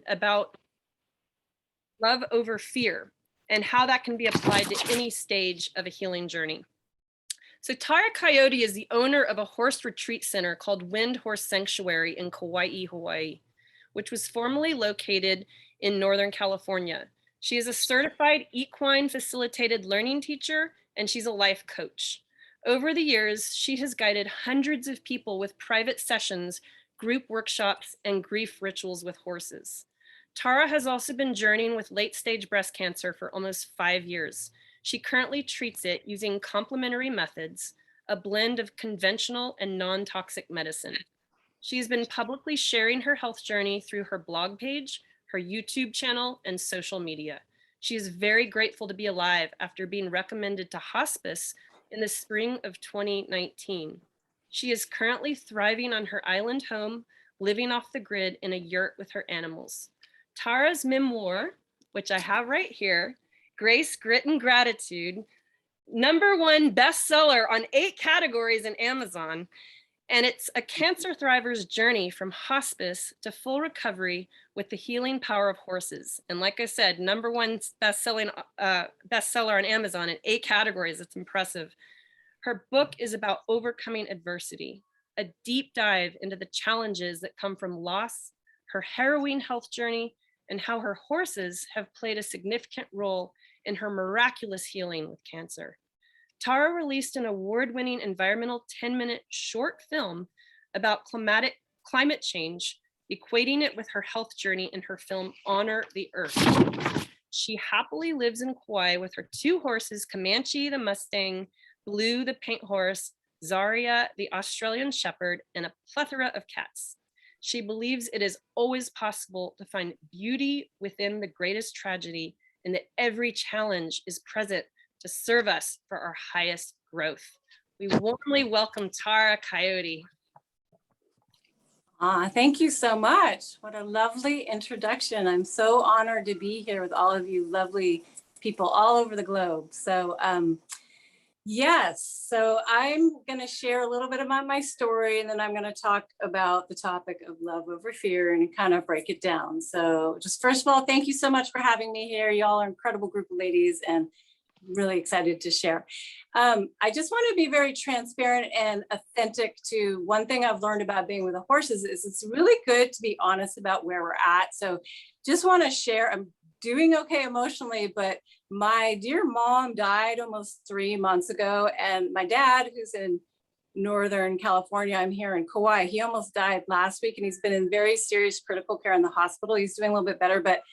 about love over fear and how that can be applied to any stage of a healing journey. So Tara Coyote is the owner of a horse retreat center called Wind Horse Sanctuary in Kauai, Hawaii, which was formerly located in Northern California. She is a certified equine facilitated learning teacher, and she's a life coach. Over the years, she has guided hundreds of people with private sessions, group workshops, and grief rituals with horses. Tara has also been journeying with late-stage breast cancer for almost 5 years. She currently treats it using complementary methods, a blend of conventional and non-toxic medicine. She's been publicly sharing her health journey through her blog page, her YouTube channel, and social media. She is very grateful to be alive after being recommended to hospice in the spring of 2019. She is currently thriving on her island home, living off the grid in a yurt with her animals. Tara's memoir, which I have right here, Grace, Grit, and Gratitude, #1 bestseller on 8 categories in Amazon. And it's a cancer thriver's journey from hospice to full recovery with the healing power of horses. And like I said, #1 bestseller on Amazon in 8 categories. It's impressive. Her book is about overcoming adversity, a deep dive into the challenges that come from loss, her harrowing health journey, and how her horses have played a significant role in her miraculous healing with cancer. Tara released an award-winning environmental 10-minute short film about climate change, equating it with her health journey in her film, Honor the Earth. She happily lives in Kauai with her 2 horses, Comanche the Mustang, Blue the Paint Horse, Zaria the Australian Shepherd, and a plethora of cats. She believes it is always possible to find beauty within the greatest tragedy, and that every challenge is present to serve us for our highest growth. We warmly welcome Tara Coyote. Thank you so much. What a lovely introduction. I'm so honored to be here with all of you lovely people all over the globe. So yes, so I'm going to share a little bit about my story, and then I'm going to talk about the topic of love over fear and kind of break it down. So just first of all, thank you so much for having me here. Y'all are an incredible group of ladies, and really excited to share. I just want to be very transparent and authentic to one thing I've learned about being with the horses is it's really good to be honest about where we're at. So just want to share, I'm doing okay emotionally, but my dear mom died almost 3 months ago. And my dad, who's in Northern California, I'm here in Kauai, he almost died last week, and he's been in very serious critical care in the hospital. He's doing a little bit better, but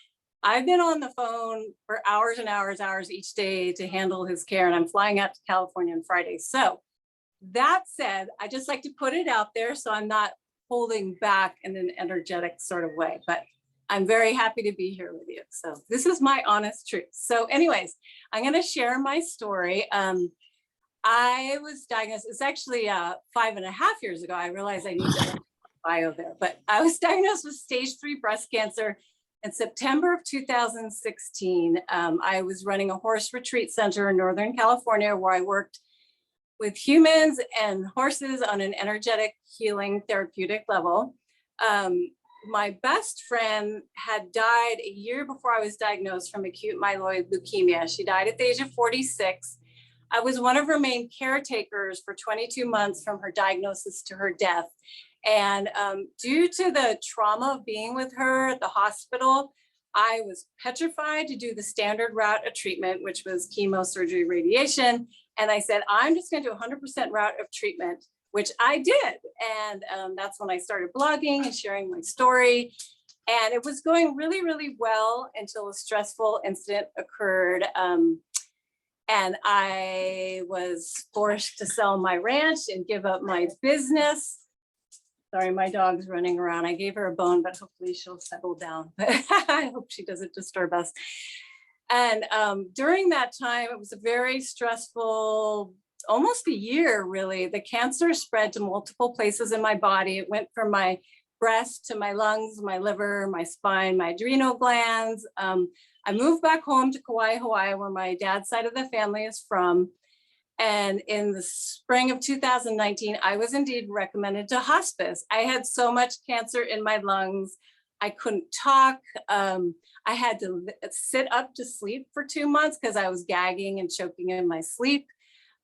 I've been on the phone for hours and hours each day to handle his care, and I'm flying out to California on Friday. So that said, I just like to put it out there so I'm not holding back in an energetic sort of way, but I'm very happy to be here with you. So this is my honest truth. So anyways, I'm going to share my story. I was diagnosed, it's actually 5.5 years ago. I realized I need to bio there, but I was diagnosed with stage 3 breast cancer in September of 2016. I was running a horse retreat center in Northern California where I worked with humans and horses on an energetic healing therapeutic level. My best friend had died a year before I was diagnosed from acute myeloid leukemia. She died at the age of 46. I was one of her main caretakers for 22 months from her diagnosis to her death. And due to the trauma of being with her at the hospital, I was petrified to do the standard route of treatment, which was chemo, surgery, radiation. And I said, I'm just going to do 100% route of treatment, which I did. And that's when I started blogging and sharing my story. And it was going really, really well until a stressful incident occurred. And I was forced to sell my ranch and give up my business. Sorry, my dog's running around. I gave her a bone, but hopefully she'll settle down. I hope she doesn't disturb us. And during that time, it was a very stressful, almost a year, really. The cancer spread to multiple places in my body. It went from my breast to my lungs, my liver, my spine, my adrenal glands. I moved back home to Kauai, Hawaii, where my dad's side of the family is from. And in the spring of 2019, I was indeed recommended to hospice. I had so much cancer in my lungs. I couldn't talk. I had to sit up to sleep for 2 months because I was gagging and choking in my sleep.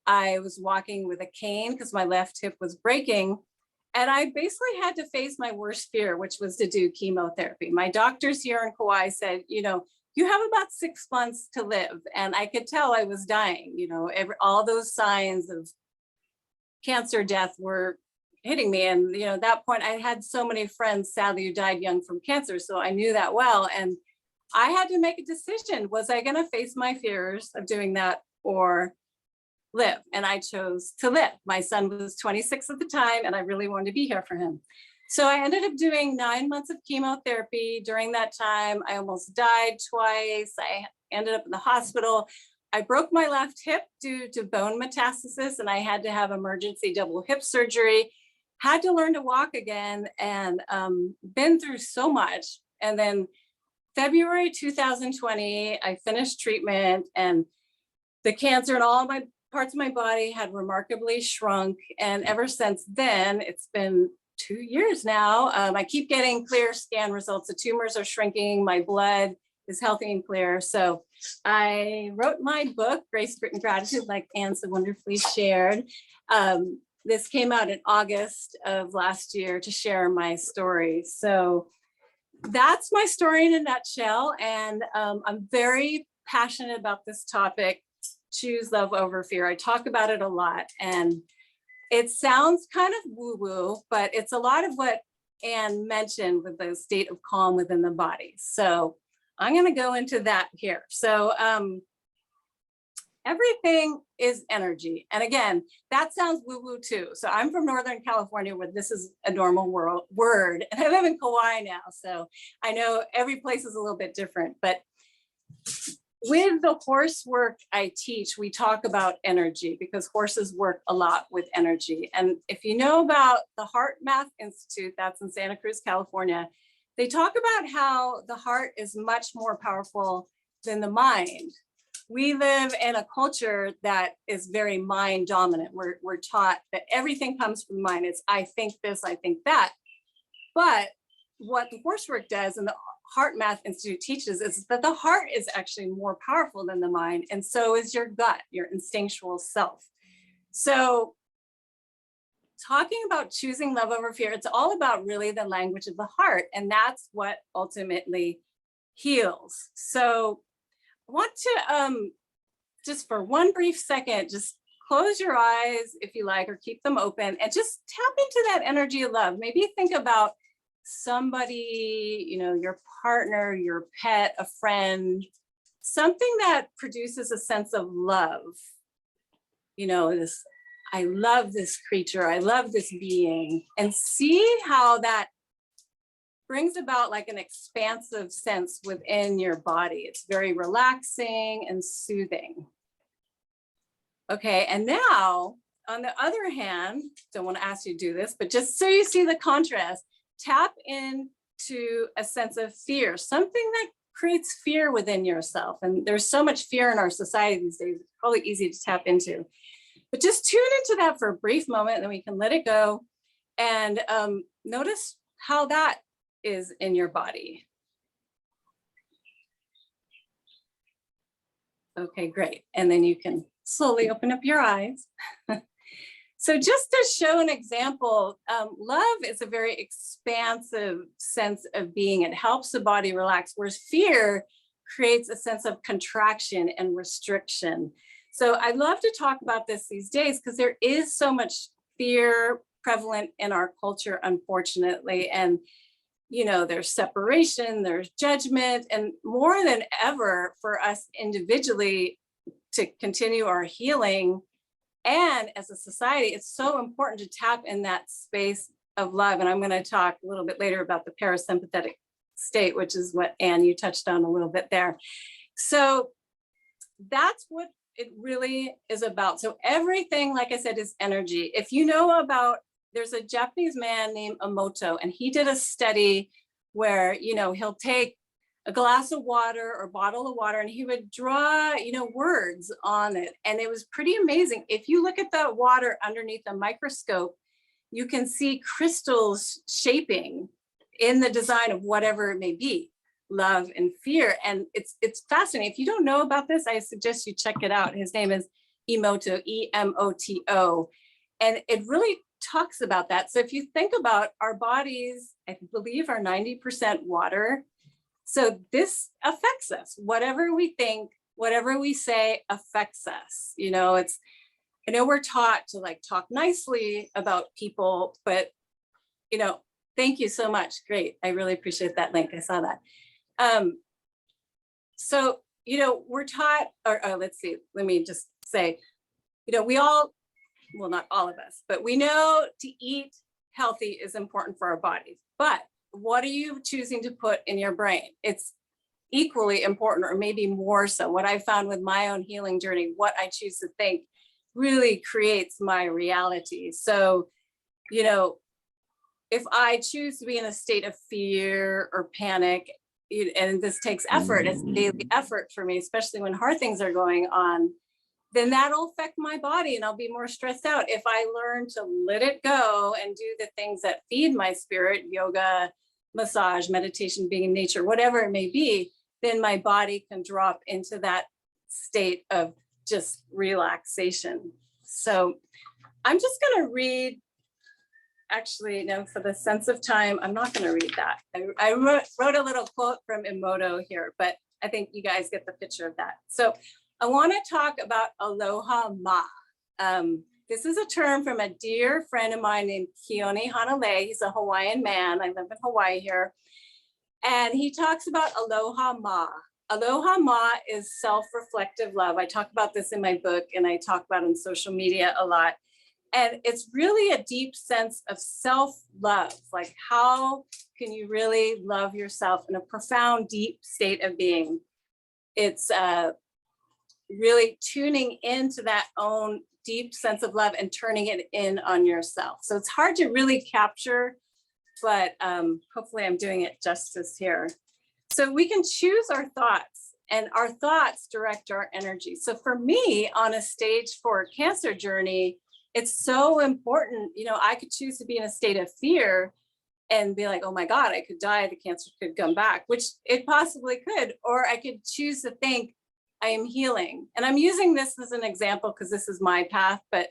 I was walking with a cane because my left hip was breaking. And I basically had to face my worst fear, which was to do chemotherapy. My doctors here in Kauai said, you know, you have about 6 months to live. And I could tell I was dying, you know, all those signs of cancer death were hitting me. And, you know, at that point, I had so many friends, sadly, who died young from cancer. So I knew that well. And I had to make a decision. Was I going to face my fears of doing that or live? And I chose to live. My son was 26 at the time, and I really wanted to be here for him. So I ended up doing 9 months of chemotherapy. During that time, I almost died twice. I ended up in the hospital. I broke my left hip due to bone metastasis, and I had to have emergency double hip surgery. Had to learn to walk again, and been through so much. And then February 2020, I finished treatment, and the cancer in all my parts of my body had remarkably shrunk. And ever since then, it's been 2 years now. I keep getting clear scan results. The tumors are shrinking. My blood is healthy and clear. So I wrote my book, Grace, Grit, and Gratitude, like Anne so wonderfully shared. This came out in August of last year to share my story. So that's my story in a nutshell. And I'm very passionate about this topic, choose love over fear. I talk about it a lot, and it sounds kind of woo-woo, but it's a lot of what Anne mentioned with the state of calm within the body. So I'm going to go into that here. So everything is energy. And again, that sounds woo-woo too. So I'm from Northern California, where this is a normal word. And I live in Kauai now. So I know every place is a little bit different, but with the horse work I teach, we talk about energy because horses work a lot with energy. And if you know about the Heart Math Institute, that's in Santa Cruz, California, they talk about how the heart is much more powerful than the mind. We live in a culture that is very mind dominant. We're taught that everything comes from the mind. It's I think this, I think that. But what the horse work does and the Heart Math Institute teaches is that the heart is actually more powerful than the mind, and so is your gut, your instinctual self. So talking about choosing love over fear, it's all about really the language of the heart, and that's what ultimately heals. So I want to just for one brief second, just close your eyes if you like, or keep them open, and just tap into that energy of love. Maybe think about somebody, you know, your partner, your pet, a friend, something that produces a sense of love. You know, this, I love this creature, I love this being, and see how that brings about like an expansive sense within your body. It's very relaxing and soothing. Okay, and now on the other hand, don't want to ask you to do this, but just so you see the contrast, tap into a sense of fear, something that creates fear within yourself. And there's so much fear in our society these days, it's probably easy to tap into. But just tune into that for a brief moment, and then we can let it go and notice how that is in your body. Okay, great. And then you can slowly open up your eyes. So just to show an example, love is a very expansive sense of being. It helps the body relax, whereas fear creates a sense of contraction and restriction. So I love to talk about this these days because there is so much fear prevalent in our culture, unfortunately. And, you know, there's separation, there's judgment, and more than ever for us individually to continue our healing. And as a society, it's so important to tap in that space of love. And I'm going to talk a little bit later about the parasympathetic state, which is what Anne, you touched on a little bit there. So that's what it really is about. So everything, like I said, is energy. If you know about, there's a Japanese man named Emoto, and he did a study where, you know, he'll take a glass of water or bottle of water and he would draw, you know, words on it. And it was pretty amazing. If you look at that water underneath a microscope, you can see crystals shaping in the design of whatever it may be, love and fear. And it's fascinating. If you don't know about this, I suggest you check it out. His name is Emoto, E-M-O-T-O. And it really talks about that. So if you think about our bodies, I believe are 90% water. So this affects us. Whatever we think, whatever we say affects us. You know, I know we're taught to like talk nicely about people, but you know, thank you so much. Great. I really appreciate that link. I saw that. So, you know, we're taught, or let's see, let me just say, you know, we all, well, not all of us, but we know to eat healthy is important for our bodies. But what are you choosing to put in your brain? It's equally important, or maybe more so. What I found with my own healing journey, what I choose to think really creates my reality. So, you know, if I choose to be in a state of fear or panic, and this takes effort, it's daily effort for me, especially when hard things are going on, then that'll affect my body and I'll be more stressed out. If I learn to let it go and do the things that feed my spirit, yoga, massage, meditation, being in nature, whatever it may be, then my body can drop into that state of just relaxation. So I'm just going to read, actually, no, for the sense of time, I'm not going to read that. I wrote a little quote from Emoto here, but I think you guys get the picture of that. So I want to talk about aloha ma. This is a term from a dear friend of mine named Coyote. He's a Hawaiian man. I live in Hawaii here. And he talks about aloha ma. Aloha ma is self-reflective love. I talk about this in my book and I talk about it on social media a lot. And it's really a deep sense of self-love. Like, how can you really love yourself in a profound, deep state of being? It's really tuning into that own deep sense of love and turning it in on yourself. So it's hard to really capture, but hopefully I'm doing it justice here. So we can choose our thoughts, and our thoughts direct our energy. So for me, on a stage 4 cancer journey, it's so important. You know, I could choose to be in a state of fear and be like, oh my God, I could die, the cancer could come back, which it possibly could. Or I could choose to think, I am healing. And I'm using this as an example because this is my path, but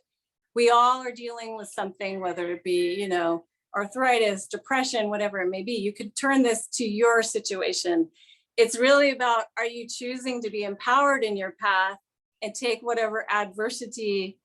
we all are dealing with something, whether it be, you know, arthritis, depression, whatever it may be. You could turn this to your situation. It's really about, are you choosing to be empowered in your path and take whatever adversity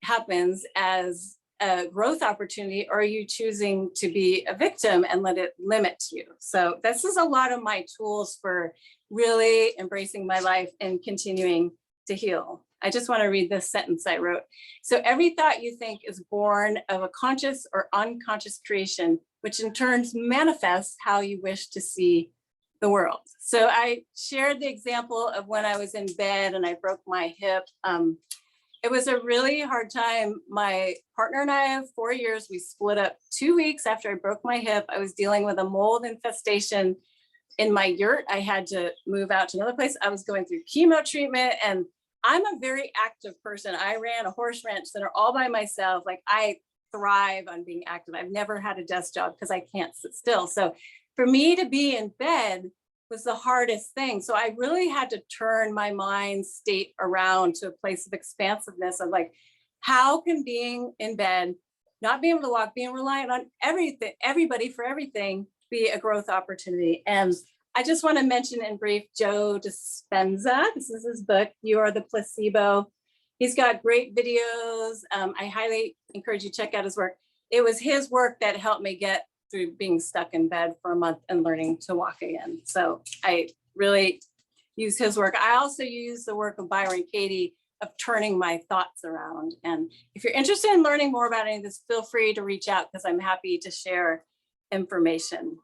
happens as a growth opportunity, or are you choosing to be a victim and let it limit you? So this is a lot of my tools for really embracing my life and continuing to heal. I just want to read this sentence I wrote. So every thought you think is born of a conscious or unconscious creation, which in turn manifests how you wish to see the world. So I shared the example of when I was in bed and I broke my hip. It was a really hard time. My partner and I have 4 years. We split up 2 weeks after I broke my hip. I was dealing with a mold infestation in my yurt. I had to move out to another place. I was going through chemo treatment, and I'm a very active person. I ran a horse ranch center all by myself. Like, I thrive on being active. I've never had a desk job because I can't sit still. So for me to be in bed was the hardest thing. So I really had to turn my mind state around to a place of expansiveness of like, how can being in bed, not being able to walk, being reliant on everybody for everything, be a growth opportunity? And I just want to mention in brief, Joe Dispenza. This is his book, You Are the Placebo. He's got great videos. I highly encourage you to check out his work. It was his work that helped me get through being stuck in bed for a month and learning to walk again. So I really use his work. I also use the work of Byron Katie of turning my thoughts around. And if you're interested in learning more about any of this, feel free to reach out because I'm happy to share information.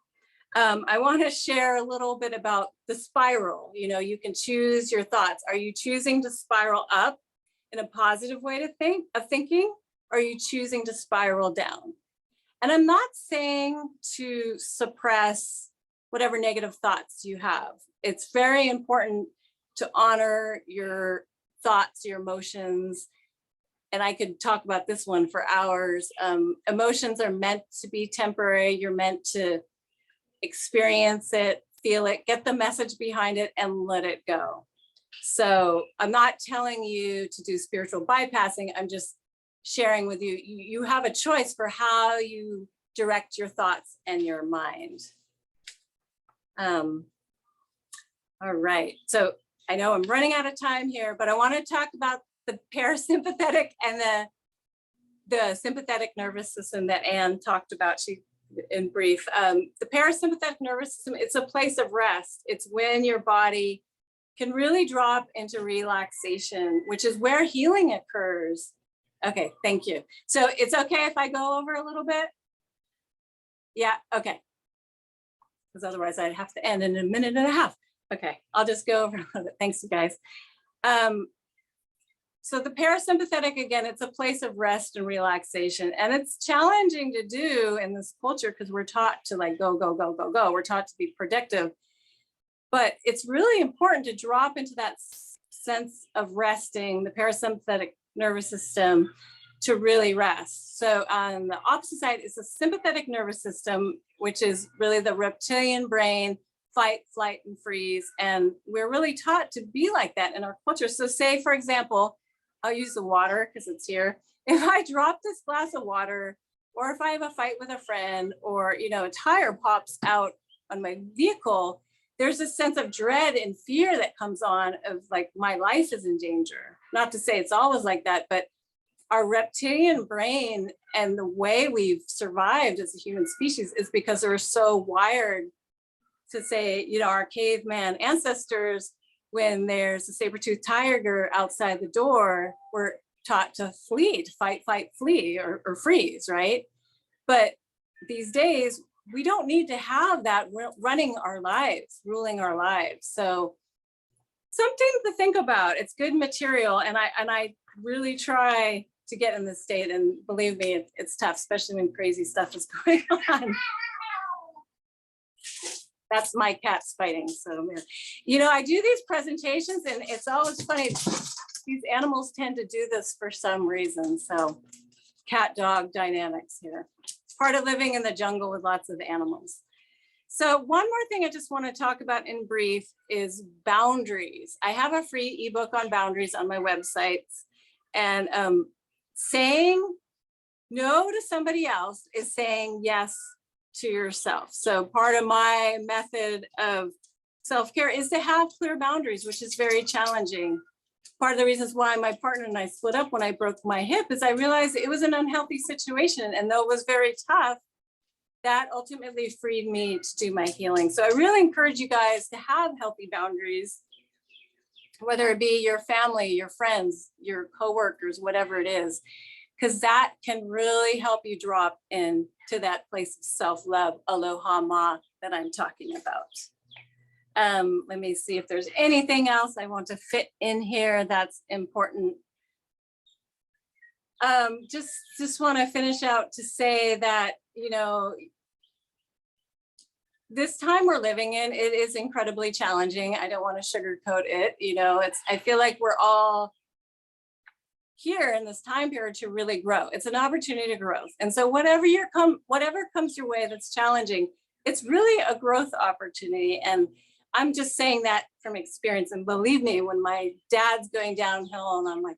I want to share a little bit about the spiral. You know, you can choose your thoughts. Are you choosing to spiral up in a positive way to thinking, or are you choosing to spiral down? And I'm not saying to suppress whatever negative thoughts you have. It's very important to honor your thoughts, your emotions. And I could talk about this one for hours. Emotions are meant to be temporary. You're meant to experience it, feel it, get the message behind it, and let it go. So I'm not telling you to do spiritual bypassing. I'm just sharing with you, you have a choice for how you direct your thoughts and your mind. All right, so I know I'm running out of time here, but I want to talk about the parasympathetic and the sympathetic nervous system that Anne talked about. She, in brief, the parasympathetic nervous system, it's a place of rest. It's when your body can really drop into relaxation, which is where healing occurs. Okay, thank you. So it's okay if I go over a little bit? Yeah, okay. Because otherwise I'd have to end in a minute and a half. Okay, I'll just go over a little bit. Thanks, you guys. So the parasympathetic, again, it's a place of rest and relaxation. And it's challenging to do in this culture because we're taught to like go, go, go, go, go. We're taught to be productive. But it's really important to drop into that sense of resting, the parasympathetic nervous system, to really rest. So on the opposite side is the sympathetic nervous system, which is really the reptilian brain, fight, flight, and freeze. And we're really taught to be like that in our culture. So say, for example, I'll use the water because it's here. If I drop this glass of water, or if I have a fight with a friend, or a tire pops out on my vehicle, there's a sense of dread and fear that comes on of like, my life is in danger. Not to say it's always like that, but our reptilian brain and the way we've survived as a human species is because we're so wired to say, our caveman ancestors, when there's a saber-toothed tiger outside the door, we're taught to flee, to fight, fight, flee, or freeze, right? But these days, we don't need to have that running our lives, ruling our lives. So something to think about. It's good material. And I really try to get in this state. And believe me, it's tough, especially when crazy stuff is going on. That's my cat's fighting. So, I do these presentations and it's always funny. These animals tend to do this for some reason. So cat dog dynamics here. It's part of living in the jungle with lots of animals. So one more thing I just want to talk about in brief is boundaries. I have a free ebook on boundaries on my website, and saying no to somebody else is saying yes to yourself. So part of my method of self-care is to have clear boundaries, which is very challenging. Part of the reasons why my partner and I split up when I broke my hip is I realized it was an unhealthy situation. And though it was very tough, that ultimately freed me to do my healing. So I really encourage you guys to have healthy boundaries, whether it be your family, your friends, your coworkers, whatever it is, because that can really help you drop into that place of self-love, aloha ma, that I'm talking about. Let me see if there's anything else I want to fit in here that's important. Just want to finish out to say that, this time we're living in, it is incredibly challenging. I don't want to sugarcoat it. I feel like we're all here in this time period to really grow. It's an opportunity to grow. And so whatever comes your way that's challenging, it's really a growth opportunity. And I'm just saying that from experience. And believe me, when my dad's going downhill and I'm like,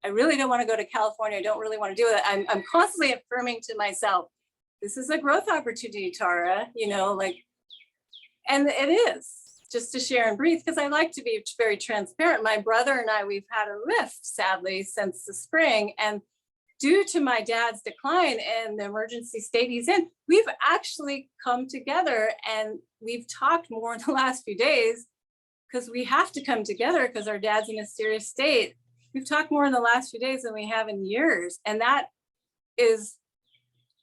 I really don't want to go to California, I don't really want to do it, I'm constantly affirming to myself, this is a growth opportunity, Tara, and it is, just to share and breathe, because I like to be very transparent. My brother and I, we've had a rift, sadly, since the spring. And due to my dad's decline and the emergency state he's in, we've actually come together and we've talked more in the last few days, because we have to come together because our dad's in a serious state. We've talked more in the last few days than we have in years. And that is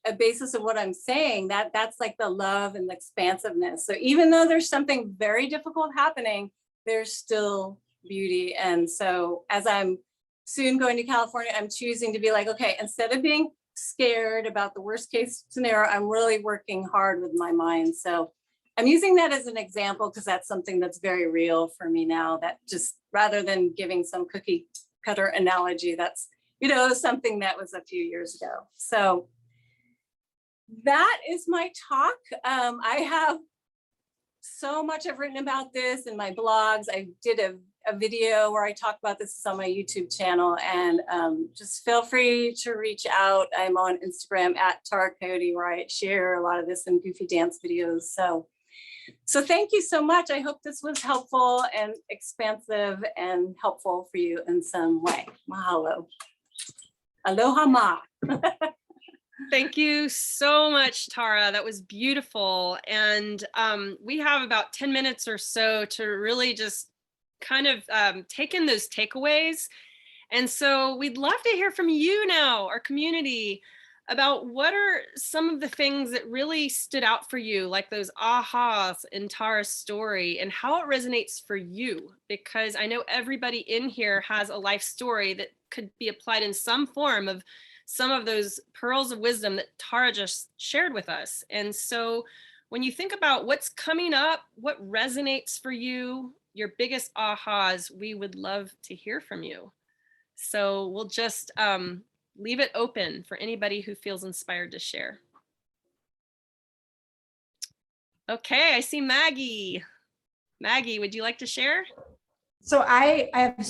a basis of what I'm saying, that's like the love and the expansiveness. So even though there's something very difficult happening, there's still beauty. And so as I'm soon going to California, I'm choosing to be like, okay, instead of being scared about the worst case scenario, I'm really working hard with my mind. So I'm using that as an example because that's something that's very real for me now, that just rather than giving some cookie cutter analogy, that's, something that was a few years ago. So that is my talk. I have so much I've written about this in my blogs. I did a video where I talk about this on my YouTube channel, and just feel free to reach out. I'm on Instagram at Tara Coyote, where I share a lot of this in goofy dance videos. So thank you so much. I hope this was helpful and expansive and helpful for you in some way. Mahalo. Aloha ma. Thank you so much, Tara. That was beautiful. And we have about 10 minutes or so to really just kind of take in those takeaways. And so we'd love to hear from you now, our community, about what are some of the things that really stood out for you, like those ahas in Tara's story, and how it resonates for you. Because I know everybody in here has a life story that could be applied in some form of some of those pearls of wisdom that Tara just shared with us. And so when you think about what's coming up, what resonates for you, your biggest ahas, we would love to hear from you. So we'll just leave it open for anybody who feels inspired to share. Okay, I see Maggie. Maggie, would you like to share? So I have